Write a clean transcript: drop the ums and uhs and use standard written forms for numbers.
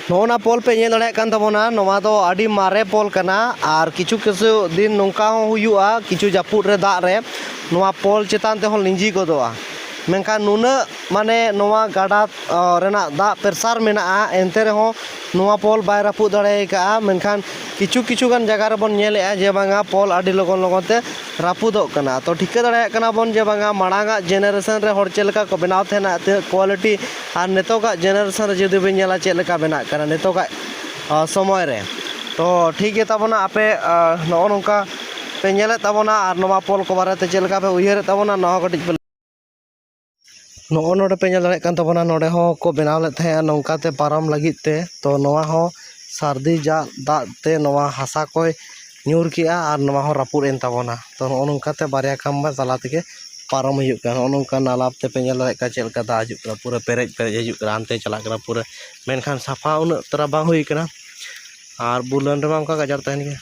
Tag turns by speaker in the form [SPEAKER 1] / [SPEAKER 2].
[SPEAKER 1] नोना पोल पे नेल दाड़े कान तबोना नोवा दो आडी मारे पोल कना आर किछु किछु दिन नोंका हो हुयुआ किछु जापुद रे दाग रे नोवा पोल चेतान ते हो लिंजी गोदोआ मेनखान नुना माने नोवा गाडा रेना दाग प्रेसार मेना एनते रे हो नोवा पोल बाय रापुद दाड़े का मेनखान किछु किछु गान जगह रे बोन नेलेआ जे बांगा पोल आडी लगन लगन ते रापुदोग कना तो ठिका दाड़े कना बोन जे बांगा माड़ांगा जेनारेशन रे होड़ चेलका को बनाव थेना ते क्वालिटी आर नेतोगा जेनारेशन रे जदि बे नेला चेलका बना कना नेतोगा समय रे तो ठीक है तबना आपे नो नोंका पे नेले तबना आर नोवा पोल को बारे ते चेलका पे उयहर तबना नो कटिज पे नो नोडे पे नेल दाड़े कान तबना नोडे हो को बनाव ले थे नोंका ते पारम लगित ते तो नोवा हो सर्दी जा दाग ते नोवा हासा कोय न्यूर किया आर नोवा हो रापुद एन तबना तो नो नोंका ते बारिया खम्बा तला तेगे पारम हुयुग काना नोंका नाला ते पे नेल दाड़े का चेलका दा हजुग कना पूरा पेरेज पेरेज हजुग कना आनते चला कना पूरा मेनखान साफा उन तरा बांग हुई कना आर बुलन रे मा उनका गजार तहन गया।